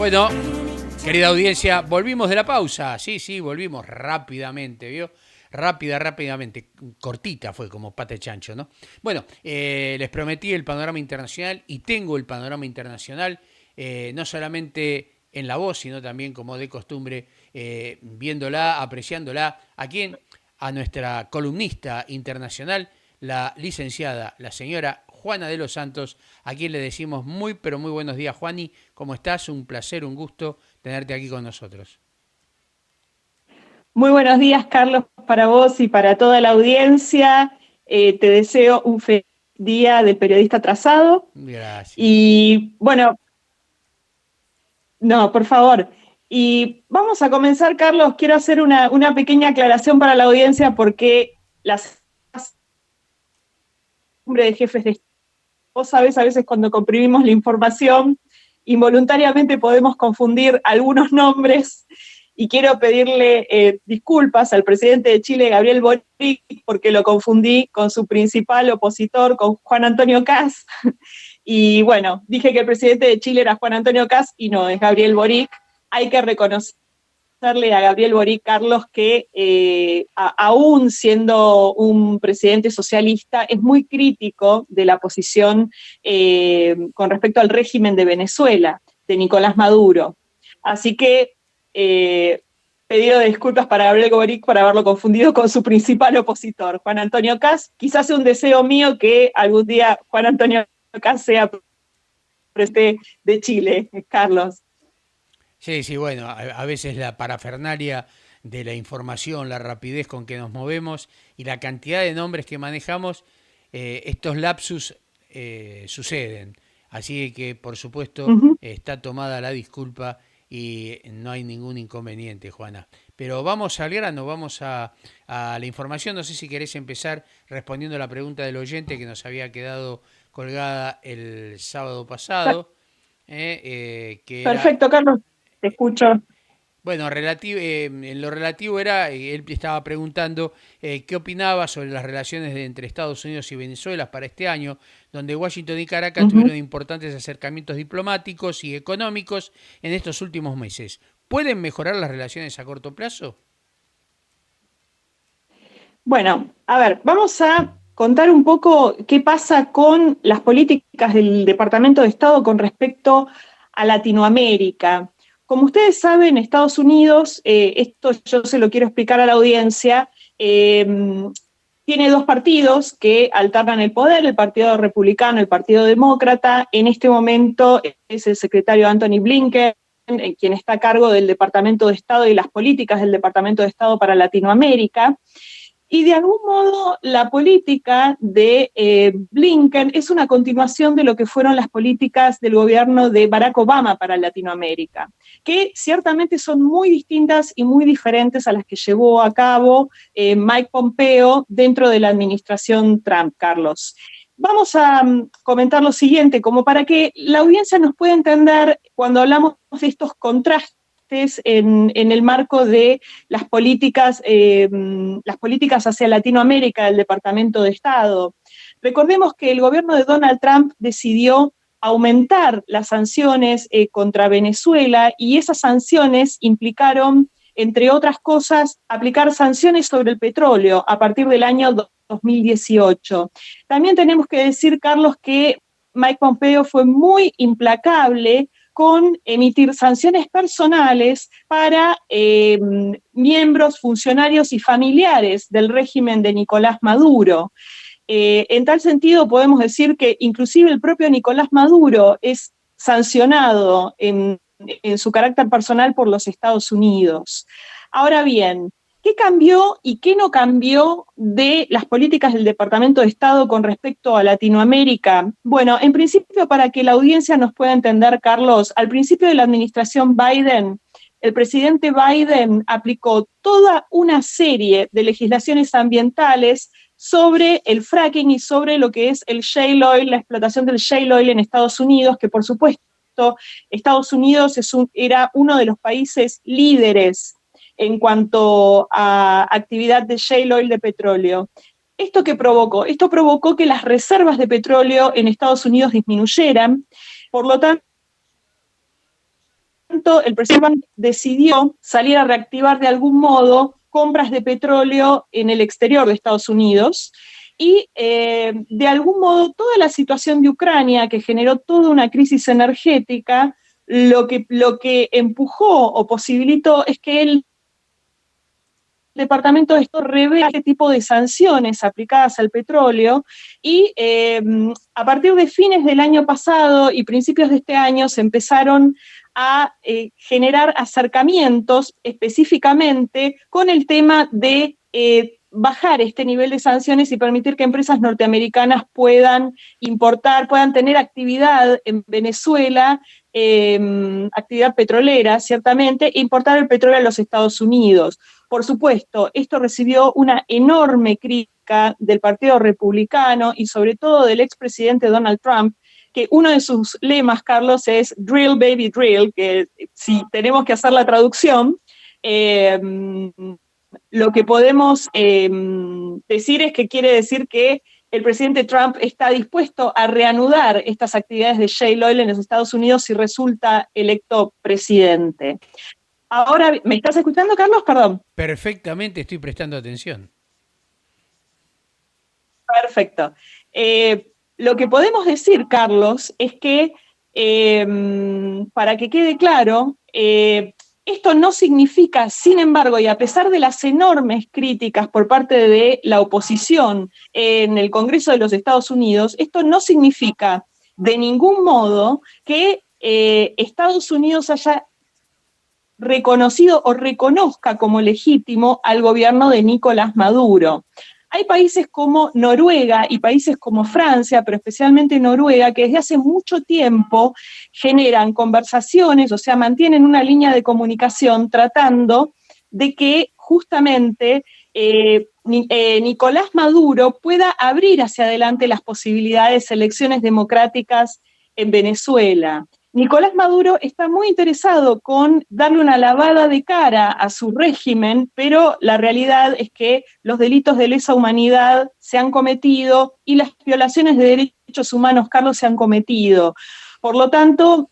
Bueno, querida audiencia, volvimos de la pausa. Sí, volvimos rápidamente, ¿vio? Rápidamente. Cortita fue como pata de chancho, ¿no? Bueno, les prometí el panorama internacional y tengo el panorama internacional, no solamente en la voz, sino también como de costumbre, viéndola, apreciándola. ¿A quién? A nuestra columnista internacional, la licenciada, la señora Juana de los Santos, a quien le decimos muy, pero muy buenos días, Juani. ¿Cómo estás? Un placer, un gusto tenerte aquí con nosotros. Muy buenos días, Carlos, para vos y para toda la audiencia. Te deseo un feliz día del periodista atrasado. Gracias. Y bueno, no, por favor. Y vamos a comenzar, Carlos. Quiero hacer una pequeña aclaración para la audiencia porque las cumbre de jefes de Estado, vos sabés, a veces cuando comprimimos la información, involuntariamente podemos confundir algunos nombres y quiero pedirle disculpas al presidente de Chile, Gabriel Boric, porque lo confundí con su principal opositor, con Juan Antonio Kast. Y bueno, dije que el presidente de Chile era Juan Antonio Kast y no, es Gabriel Boric. Hay que reconocerle a Gabriel Boric, Carlos, que aún siendo un presidente socialista, es muy crítico de la posición con respecto al régimen de Venezuela, de Nicolás Maduro. Así que pedido de disculpas para Gabriel Boric por haberlo confundido con su principal opositor, Juan Antonio Kast. Quizás sea un deseo mío que algún día Juan Antonio Kast sea presidente de Chile, Carlos. Sí, bueno, a veces la parafernalia de la información, la rapidez con que nos movemos y la cantidad de nombres que manejamos, estos lapsus suceden. Así que, por supuesto, Uh -huh. está tomada la disculpa y no hay ningún inconveniente, Juana. Pero vamos al grano, vamos a la información. No sé si querés empezar respondiendo a la pregunta del oyente que nos había quedado colgada el sábado pasado, que era Perfecto, Carlos, te escucho. bueno, en lo relativo era, él estaba preguntando qué opinaba sobre las relaciones entre Estados Unidos y Venezuela para este año, donde Washington y Caracas Uh -huh. tuvieron importantes acercamientos diplomáticos y económicos en estos últimos meses. ¿Pueden mejorar las relaciones a corto plazo? Bueno, a ver, vamos a contar un poco qué pasa con las políticas del Departamento de Estado con respecto a Latinoamérica. Como ustedes saben, Estados Unidos, esto yo se lo quiero explicar a la audiencia, tiene dos partidos que alternan el poder, el Partido Republicano, el Partido Demócrata. En este momento es el secretario Anthony Blinken, quien está a cargo del Departamento de Estado y las políticas del Departamento de Estado para Latinoamérica. Y de algún modo la política de Blinken es una continuación de lo que fueron las políticas del gobierno de Barack Obama para Latinoamérica, que ciertamente son muy distintas y muy diferentes a las que llevó a cabo Mike Pompeo dentro de la administración Trump, Carlos. Vamos a comentar lo siguiente, como para que la audiencia nos pueda entender cuando hablamos de estos contrastes en el marco de las políticas hacia Latinoamérica del Departamento de Estado. Recordemos que el gobierno de Donald Trump decidió aumentar las sanciones contra Venezuela y esas sanciones implicaron, entre otras cosas, aplicar sanciones sobre el petróleo a partir del año 2018. También tenemos que decir, Carlos, que Mike Pompeo fue muy implacable con emitir sanciones personales para miembros, funcionarios y familiares del régimen de Nicolás Maduro. En tal sentido, podemos decir que inclusive el propio Nicolás Maduro es sancionado en su carácter personal por los Estados Unidos. Ahora bien, ¿qué cambió y qué no cambió de las políticas del Departamento de Estado con respecto a Latinoamérica? Bueno, en principio, para que la audiencia nos pueda entender, Carlos, al principio de la administración Biden, el presidente Biden aplicó toda una serie de legislaciones ambientales sobre el fracking y sobre lo que es el shale oil, la explotación del shale oil en Estados Unidos, que por supuesto Estados Unidos era uno de los países líderes en cuanto a actividad de shale oil de petróleo. ¿Esto qué provocó? Esto provocó que las reservas de petróleo en Estados Unidos disminuyeran, por lo tanto el presidente Trump decidió salir a reactivar de algún modo compras de petróleo en el exterior de Estados Unidos y de algún modo toda la situación de Ucrania, que generó toda una crisis energética, lo que empujó o posibilitó es que el Departamento de Estado revela este tipo de sanciones aplicadas al petróleo y a partir de fines del año pasado y principios de este año se empezaron a generar acercamientos específicamente con el tema de bajar este nivel de sanciones y permitir que empresas norteamericanas puedan importar, puedan tener actividad en Venezuela, actividad petrolera, ciertamente, e importar el petróleo a los Estados Unidos. Por supuesto, esto recibió una enorme crítica del Partido Republicano y sobre todo del expresidente Donald Trump, que uno de sus lemas, Carlos, es "Drill, baby, drill", que si tenemos que hacer la traducción, lo que podemos decir es que quiere decir que el presidente Trump está dispuesto a reanudar estas actividades de shale oil en los Estados Unidos si resulta electo presidente. Ahora, ¿me estás escuchando, Carlos? Perdón. Perfectamente, estoy prestando atención. Perfecto. Lo que podemos decir, Carlos, es que, para que quede claro, esto no significa, sin embargo, y a pesar de las enormes críticas por parte de la oposición en el Congreso de los Estados Unidos, esto no significa de ningún modo que Estados Unidos haya reconocido o reconozca como legítimo al gobierno de Nicolás Maduro. Hay países como Noruega y países como Francia, pero especialmente Noruega, que desde hace mucho tiempo generan conversaciones, o sea, mantienen una línea de comunicación tratando de que justamente Nicolás Maduro pueda abrir hacia adelante las posibilidades de elecciones democráticas en Venezuela. Nicolás Maduro está muy interesado con darle una lavada de cara a su régimen, pero la realidad es que los delitos de lesa humanidad se han cometido y las violaciones de derechos humanos, Carlos, se han cometido. Por lo tanto,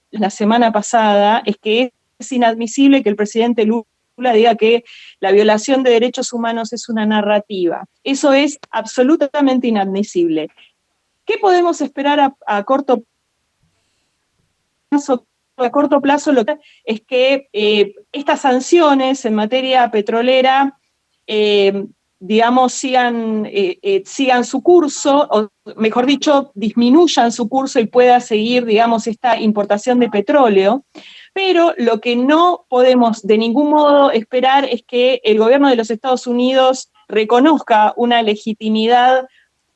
la semana pasada es que es inadmisible que el presidente Lula diga que la violación de derechos humanos es una narrativa. Eso es absolutamente inadmisible. ¿Qué podemos esperar a corto plazo? A corto plazo lo que es que estas sanciones en materia petrolera, digamos, sigan su curso, o mejor dicho, disminuyan su curso y pueda seguir, digamos, esta importación de petróleo. Pero lo que no podemos de ningún modo esperar es que el gobierno de los Estados Unidos reconozca una legitimidad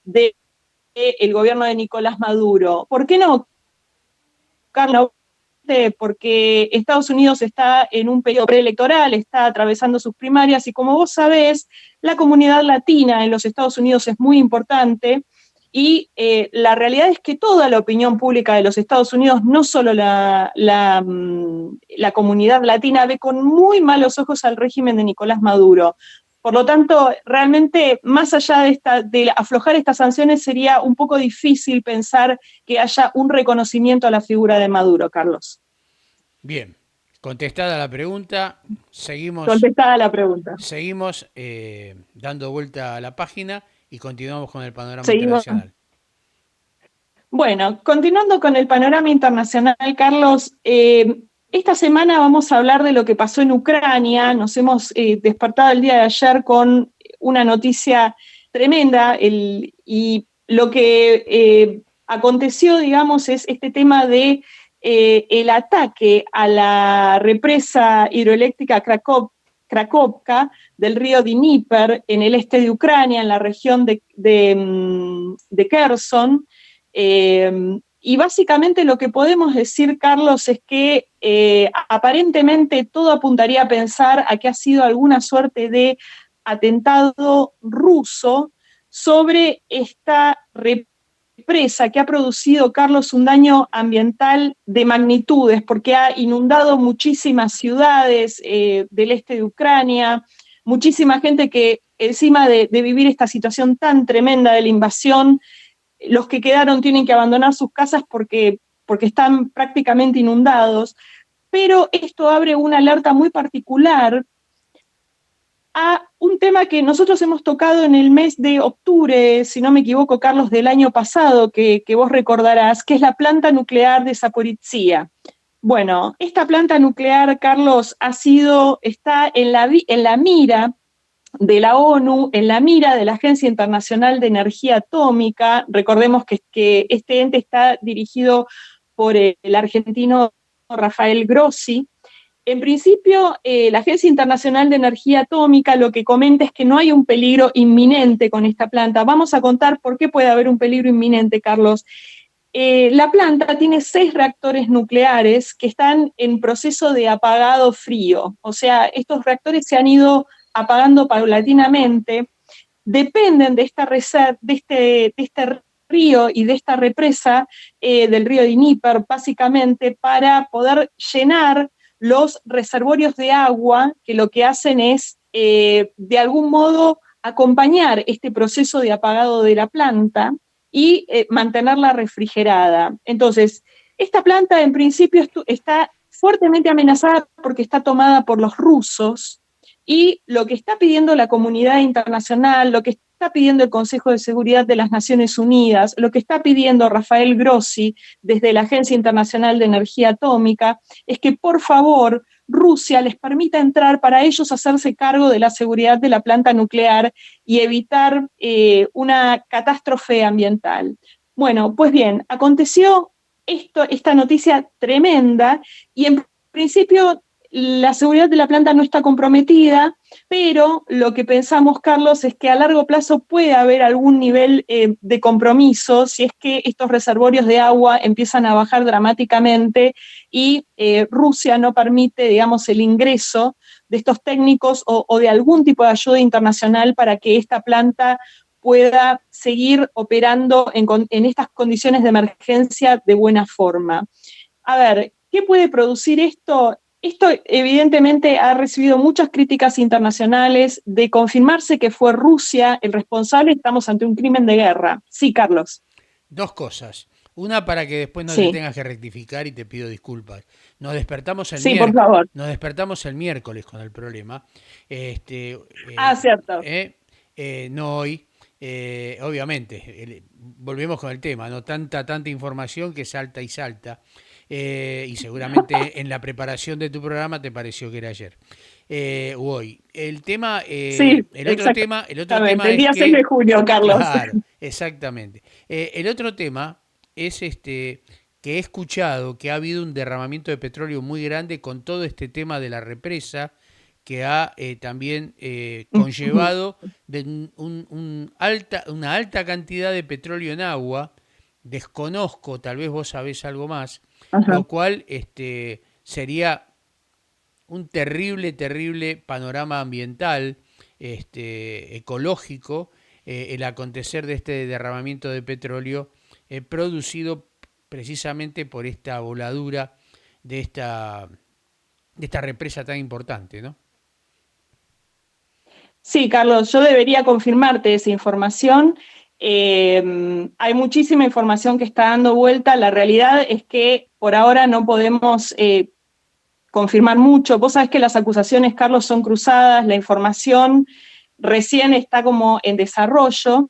del gobierno de Nicolás Maduro. ¿Por qué no, Carlos? Porque Estados Unidos está en un periodo preelectoral, está atravesando sus primarias y como vos sabés, la comunidad latina en los Estados Unidos es muy importante y la realidad es que toda la opinión pública de los Estados Unidos, no solo la comunidad latina, ve con muy malos ojos al régimen de Nicolás Maduro. Por lo tanto, realmente, más allá de aflojar estas sanciones, sería un poco difícil pensar que haya un reconocimiento a la figura de Maduro, Carlos. Bien, contestada la pregunta, Contestada la pregunta. seguimos dando vuelta a la página y continuamos con el panorama Seguimos. internacional. Bueno, continuando con el panorama internacional, Carlos, esta semana vamos a hablar de lo que pasó en Ucrania. Nos hemos despertado el día de ayer con una noticia tremenda y lo que aconteció, digamos, es este tema de el ataque a la represa hidroeléctrica Krakovka del río Dnieper en el este de Ucrania, en la región de Kherson. Y básicamente lo que podemos decir, Carlos, es que aparentemente todo apuntaría a pensar a que ha sido alguna suerte de atentado ruso sobre esta represa que ha producido, Carlos, un daño ambiental de magnitudes, porque ha inundado muchísimas ciudades del este de Ucrania, muchísima gente que encima de vivir esta situación tan tremenda de la invasión, los que quedaron tienen que abandonar sus casas porque están prácticamente inundados, pero esto abre una alerta muy particular a un tema que nosotros hemos tocado en el mes de octubre, si no me equivoco, Carlos, del año pasado, que vos recordarás, que es la planta nuclear de Zaporizhia. Bueno, esta planta nuclear, Carlos, está en la mira de la ONU, en la mira de la Agencia Internacional de Energía Atómica. Recordemos que este ente está dirigido por el argentino Rafael Grossi. En principio, la Agencia Internacional de Energía Atómica lo que comenta es que no hay un peligro inminente con esta planta. Vamos a contar por qué puede haber un peligro inminente, Carlos. La planta tiene 6 reactores nucleares que están en proceso de apagado frío. O sea, estos reactores se han ido apagando paulatinamente, dependen de este río y de esta represa del río Dníper, básicamente para poder llenar los reservorios de agua, que lo que hacen es, de algún modo, acompañar este proceso de apagado de la planta y mantenerla refrigerada. Entonces, esta planta en principio está fuertemente amenazada porque está tomada por los rusos, y lo que está pidiendo la comunidad internacional, lo que está pidiendo el Consejo de Seguridad de las Naciones Unidas, lo que está pidiendo Rafael Grossi desde la Agencia Internacional de Energía Atómica, es que por favor Rusia les permita entrar para ellos hacerse cargo de la seguridad de la planta nuclear y evitar una catástrofe ambiental. Bueno, pues bien, aconteció esta noticia tremenda y en principio la seguridad de la planta no está comprometida, pero lo que pensamos, Carlos, es que a largo plazo puede haber algún nivel de compromiso si es que estos reservorios de agua empiezan a bajar dramáticamente y Rusia no permite, digamos, el ingreso de estos técnicos o de algún tipo de ayuda internacional para que esta planta pueda seguir operando en estas condiciones de emergencia de buena forma. A ver, ¿qué puede producir esto? Esto evidentemente ha recibido muchas críticas internacionales. De confirmarse que fue Rusia el responsable, estamos ante un crimen de guerra. Sí, Carlos. 2 cosas. Una, para que después no te Sí, tengas que rectificar y te pido disculpas. Nos despertamos el sí, por miércoles, favor. nos despertamos el miércoles con el problema. Este, Ah, cierto. no hoy. Obviamente, volvemos con el tema, ¿no? Tanta información que salta y salta. Y seguramente en la preparación de tu programa te pareció que era ayer. U hoy. Sí, El otro tema exactamente. El es día 6 de que, junio, Carlos. claro, exactamente. El otro tema es que he escuchado que ha habido un derramamiento de petróleo muy grande con todo este tema de la represa que ha también conllevado una alta cantidad de petróleo en agua. Desconozco, tal vez vos sabés algo más, Ajá. lo cual sería un terrible panorama ambiental, ecológico, el acontecer de este derramamiento de petróleo producido precisamente por esta voladura de esta represa tan importante, ¿no? Sí, Carlos, yo debería confirmarte esa información. Hay muchísima información que está dando vuelta. La realidad es que por ahora no podemos confirmar mucho. Vos sabés que las acusaciones, Carlos, son cruzadas, la información recién está como en desarrollo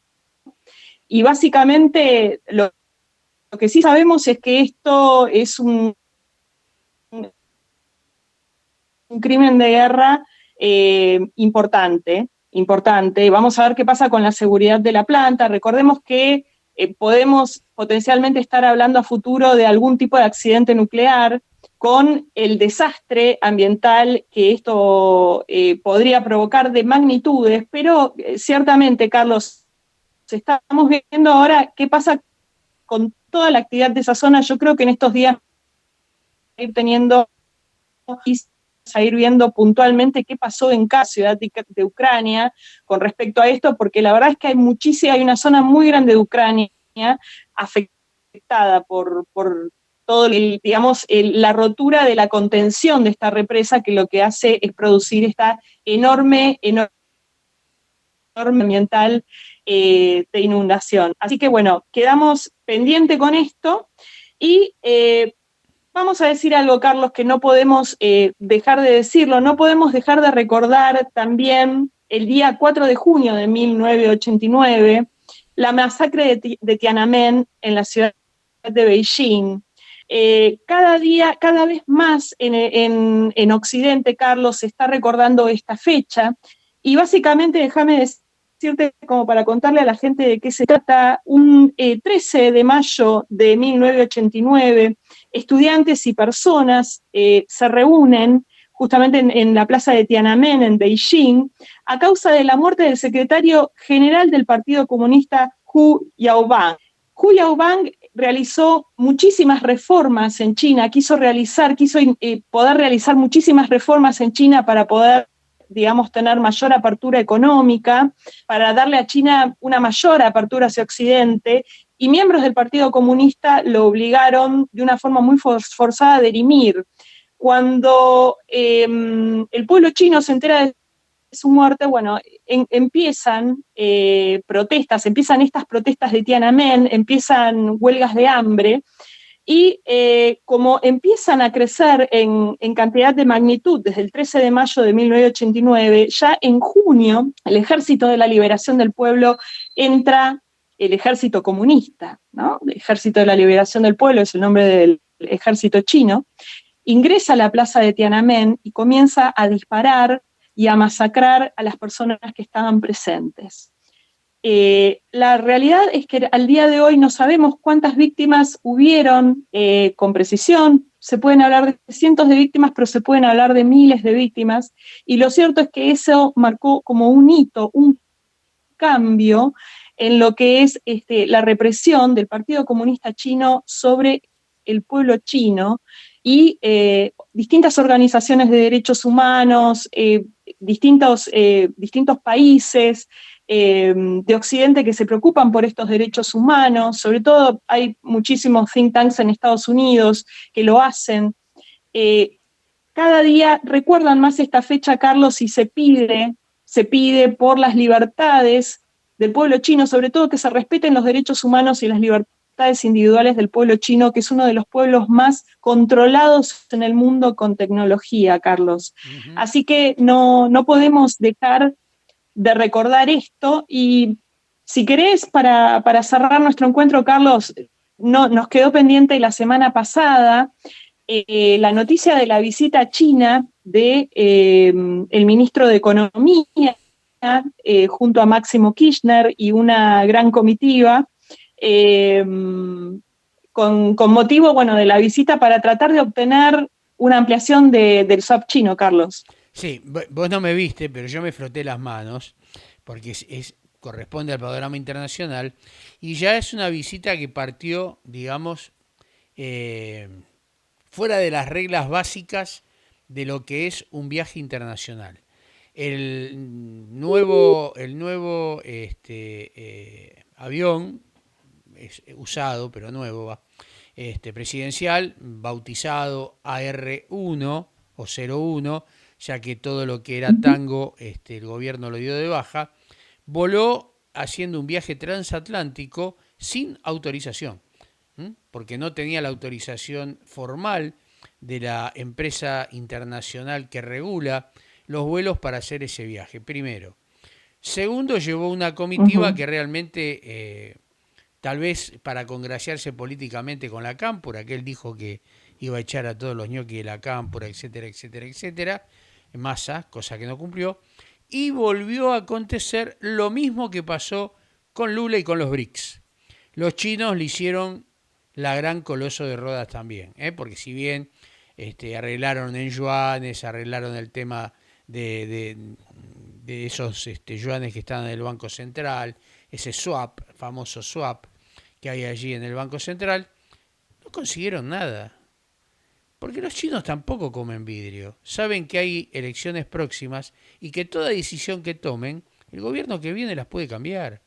y básicamente lo que sí sabemos es que esto es un crimen de guerra importante. Vamos a ver qué pasa con la seguridad de la planta. Recordemos que podemos potencialmente estar hablando a futuro de algún tipo de accidente nuclear con el desastre ambiental que esto podría provocar de magnitudes, pero ciertamente, Carlos, estamos viendo ahora qué pasa con toda la actividad de esa zona. Yo creo que en estos días ir teniendo y a ir viendo puntualmente qué pasó en cada ciudad de Ucrania con respecto a esto, porque la verdad es que hay una zona muy grande de Ucrania afectada por todo, digamos, la rotura de la contención de esta represa, que lo que hace es producir esta enorme ambiental de inundación. Así que bueno, quedamos pendiente con esto y vamos a decir algo, Carlos, que no podemos dejar de decirlo, no podemos dejar de recordar también el día 4 de junio de 1989, la masacre de Tiananmen en la ciudad de Beijing. Cada vez más en Occidente, Carlos, se está recordando esta fecha y básicamente, déjame decirte, como para contarle a la gente de qué se trata, un 13 de mayo de 1989, estudiantes y personas se reúnen justamente en la plaza de Tiananmen, en Beijing, a causa de la muerte del secretario general del Partido Comunista, Hu Yaobang. Hu Yaobang realizó muchísimas reformas en China, quiso poder realizar muchísimas reformas en China para poder, digamos, tener mayor apertura económica, para darle a China una mayor apertura hacia Occidente, y miembros del Partido Comunista lo obligaron de una forma muy forzada a dirimir. Cuando el pueblo chino se entera de su muerte, bueno, empiezan protestas, empiezan estas protestas de Tiananmen, empiezan huelgas de hambre, y como empiezan a crecer en cantidad de magnitud desde el 13 de mayo de 1989, ya en junio el Ejército de la Liberación del Pueblo entra, el ejército comunista, ¿no? El Ejército de la Liberación del Pueblo es el nombre del ejército chino, ingresa a la plaza de Tiananmen y comienza a disparar y a masacrar a las personas que estaban presentes. La realidad es que al día de hoy no sabemos cuántas víctimas hubieron con precisión. Se pueden hablar de cientos de víctimas, pero se pueden hablar de miles de víctimas. Y lo cierto es que eso marcó como un hito, un cambio en lo que es la represión del Partido Comunista Chino sobre el pueblo chino y distintas organizaciones de derechos humanos, distintos países de Occidente que se preocupan por estos derechos humanos, sobre todo hay muchísimos think tanks en Estados Unidos que lo hacen. Cada día recuerdan más esta fecha, Carlos, y se pide por las libertades del pueblo chino, sobre todo que se respeten los derechos humanos y las libertades individuales del pueblo chino, que es uno de los pueblos más controlados en el mundo con tecnología, Carlos. Uh-huh. Así que no podemos dejar de recordar esto y si querés, para cerrar nuestro encuentro, Carlos, nos quedó pendiente la semana pasada la noticia de la visita a China de el ministro de Economía junto a Máximo Kirchner y una gran comitiva con motivo, bueno, de la visita para tratar de obtener una ampliación del swap chino, Carlos. Sí, vos no me viste, pero yo me froté las manos porque corresponde al panorama internacional y ya es una visita que partió, digamos, eh, fuera de las reglas básicas de lo que es un viaje internacional. El nuevo avión, es usado, pero nuevo, presidencial, bautizado AR-1 o 01, ya que todo lo que era tango el gobierno lo dio de baja, voló haciendo un viaje transatlántico sin autorización, porque no tenía la autorización formal de la empresa internacional que regula los vuelos para hacer ese viaje, primero. Segundo, llevó una comitiva que realmente, tal vez para congraciarse políticamente con la Cámpora, que él dijo que iba a echar a todos los ñoquis de la Cámpora, etcétera, etcétera, etcétera, Massa, cosa que no cumplió, y volvió a acontecer lo mismo que pasó con Lula y con los BRICS. Los chinos le hicieron la gran coloso de Rodas también, porque si bien arreglaron en yuanes, arreglaron el tema de esos yuanes que están en el Banco Central, ese swap, famoso swap que hay allí en el Banco Central, no consiguieron nada. Porque los chinos tampoco comen vidrio. Saben que hay elecciones próximas y que toda decisión que tomen, el gobierno que viene las puede cambiar.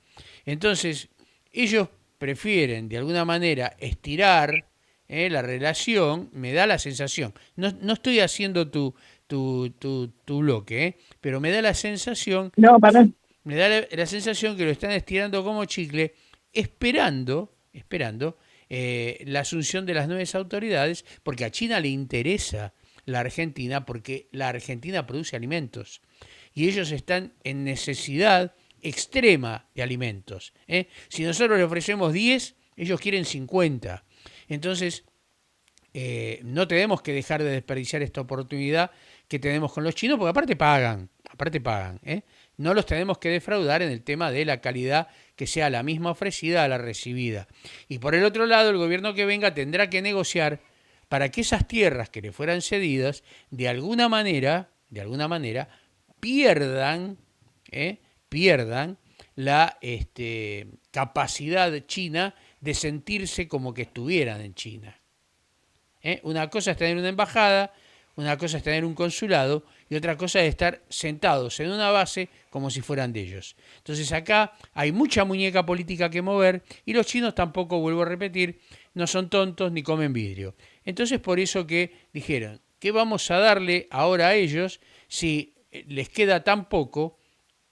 Entonces, ellos prefieren de alguna manera estirar la relación, me da la sensación. No estoy haciendo tu bloque, pero me da la sensación No, para. Me da la sensación que lo están estirando como chicle, esperando la asunción de las nuevas autoridades, porque a China le interesa la Argentina, porque la Argentina produce alimentos y ellos están en necesidad extrema de alimentos. ¿Eh? Si nosotros le ofrecemos 10, ellos quieren 50. Entonces, no tenemos que dejar de desperdiciar esta oportunidad que tenemos con los chinos, porque aparte pagan, ¿eh? No los tenemos que defraudar en el tema de la calidad que sea la misma ofrecida a la recibida. Y por el otro lado, el gobierno que venga tendrá que negociar para que esas tierras que le fueran cedidas, de alguna manera, pierdan, pierdan la capacidad china de sentirse como que estuvieran en China. Una cosa es tener una embajada, una cosa es tener un consulado y otra cosa es estar sentados en una base como si fueran de ellos. Entonces acá hay mucha muñeca política que mover y los chinos tampoco, vuelvo a repetir, no son tontos ni comen vidrio. Entonces por eso que dijeron, ¿qué vamos a darle ahora a ellos si les queda tan poco?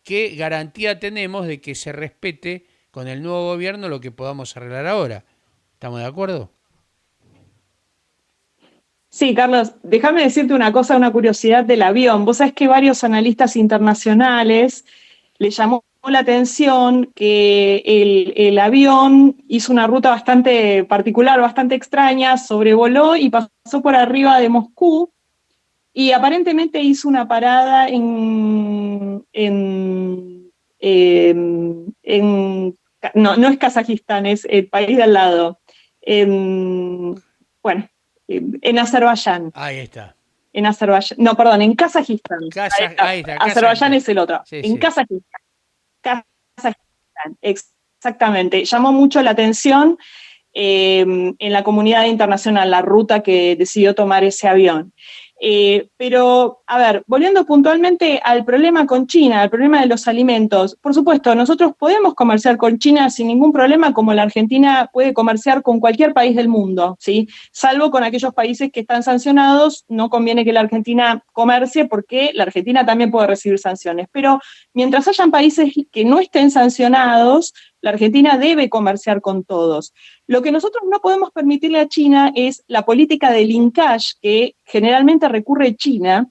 ¿Qué garantía tenemos de que se respete con el nuevo gobierno lo que podamos arreglar ahora? ¿Estamos de acuerdo? Sí, Carlos, déjame decirte una cosa, una curiosidad del avión. Vos sabés que varios analistas internacionales le llamó la atención que el avión hizo una ruta bastante particular, bastante extraña, sobrevoló y pasó por arriba de Moscú y aparentemente hizo una parada no, no es Kazajistán, es el país de al lado. Bueno, en Azerbaiyán. Ahí está. En Azerbaiyán, no, perdón, en Kazajistán. Ahí está, Azerbaiyán Kazajistán. es el otro. Sí, En sí. Kazajistán. Kazajistán, exactamente. Llamó mucho la atención en la comunidad internacional la ruta que decidió tomar ese avión. Pero, a ver, volviendo puntualmente al problema con China, al problema de los alimentos, por supuesto, nosotros podemos comerciar con China sin ningún problema, como la Argentina puede comerciar con cualquier país del mundo, ¿sí? Salvo con aquellos países que están sancionados, no conviene que la Argentina comercie porque la Argentina también puede recibir sanciones. Pero mientras hayan países que no estén sancionados, la Argentina debe comerciar con todos. Lo que nosotros no podemos permitirle a China es la política de linkage que generalmente recurre China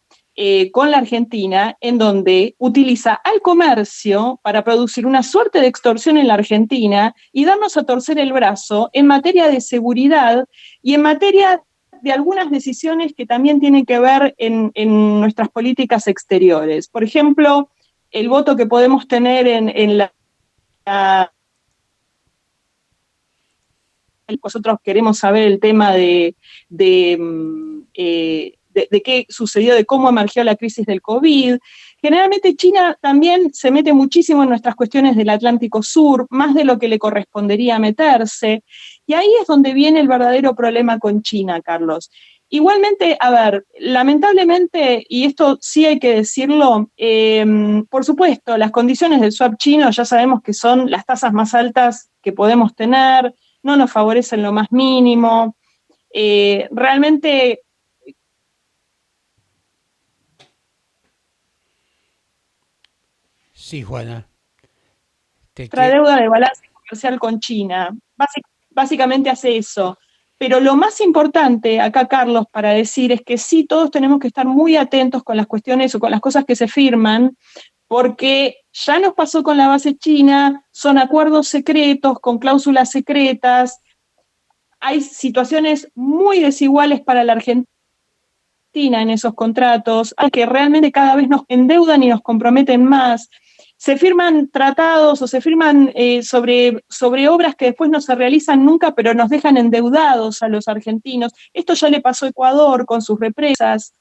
con la Argentina, en donde utiliza al comercio para producir una suerte de extorsión en la Argentina y darnos a torcer el brazo en materia de seguridad y en materia de algunas decisiones que también tienen que ver en nuestras políticas exteriores. Por ejemplo, el voto que podemos tener en la nosotros queremos saber el tema de qué sucedió, de cómo emergió la crisis del COVID. Generalmente China también se mete muchísimo en nuestras cuestiones del Atlántico Sur, más de lo que le correspondería meterse, y ahí es donde viene el verdadero problema con China, Carlos. Igualmente, a ver, lamentablemente, y esto sí hay que decirlo, por supuesto, las condiciones del swap chino ya sabemos que son las tasas más altas que podemos tener, no nos favorecen lo más mínimo. Realmente... Sí, Juana. Te Nuestra que... deuda de balance comercial con China. Básicamente hace eso. Pero lo más importante acá, Carlos, para decir es que sí, todos tenemos que estar muy atentos con las cuestiones o con las cosas que se firman, porque ya nos pasó con la base china, son acuerdos secretos, con cláusulas secretas, hay situaciones muy desiguales para la Argentina en esos contratos, que realmente cada vez nos endeudan y nos comprometen más. Se firman tratados o se firman sobre obras que después no se realizan nunca, pero nos dejan endeudados a los argentinos. Esto ya le pasó a Ecuador con sus represas.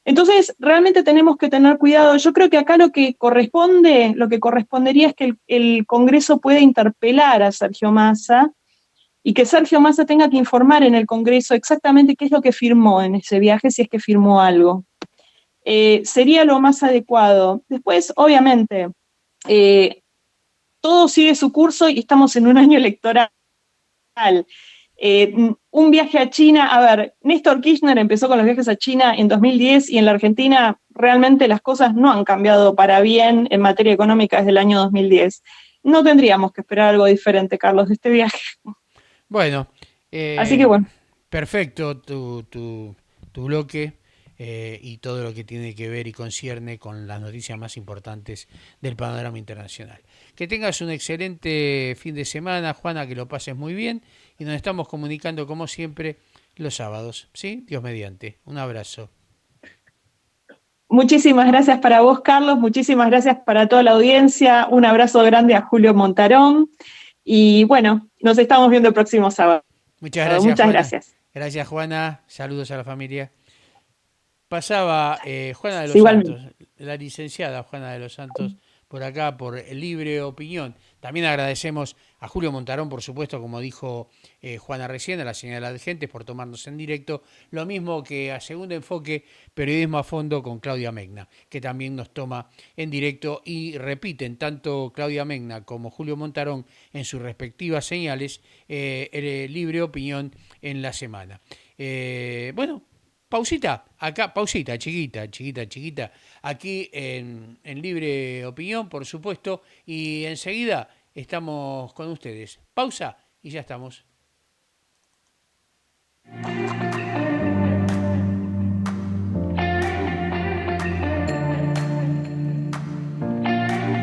Entonces, realmente tenemos que tener cuidado. Yo creo que acá lo que correspondería es que el Congreso pueda interpelar a Sergio Massa y que Sergio Massa tenga que informar en el Congreso exactamente qué es lo que firmó en ese viaje, si es que firmó algo. Sería lo más adecuado. Después, obviamente, todo sigue su curso y estamos en un año electoral. Un viaje a China, a ver, Néstor Kirchner empezó con los viajes a China en 2010 y en la Argentina realmente las cosas no han cambiado para bien en materia económica desde el año 2010. No tendríamos que esperar algo diferente, Carlos, de este viaje. Bueno, Así que eh, bueno, perfecto tu bloque y todo lo que tiene que ver y concierne con las noticias más importantes del panorama internacional. Que tengas un excelente fin de semana, Juana, que lo pases muy bien y nos estamos comunicando como siempre los sábados, ¿sí? Dios mediante. Un abrazo. muchísimas gracias para vos, Carlos, muchísimas gracias para toda la audiencia, un abrazo grande a Julio Montarón y bueno, nos estamos viendo el próximo sábado. Muchas gracias, Muchas Juana. gracias. Gracias, Juana. Saludos a la familia. Pasaba Juana de los Igualmente. Santos, la licenciada Juana de los Santos, por acá, por Libre Opinión. También agradecemos a Julio Montarón, por supuesto, como dijo Juana recién, a la señora de Gentes, por tomarnos en directo. Lo mismo que a Segundo Enfoque, Periodismo a Fondo, con Claudia Megna, que también nos toma en directo y repiten tanto Claudia Megna como Julio Montarón en sus respectivas señales, Libre Opinión en la semana. Bueno, pausita, acá, pausita, chiquita, chiquita, chiquita, aquí en Libre Opinión, por supuesto, y enseguida estamos con ustedes. Pausa y ya estamos.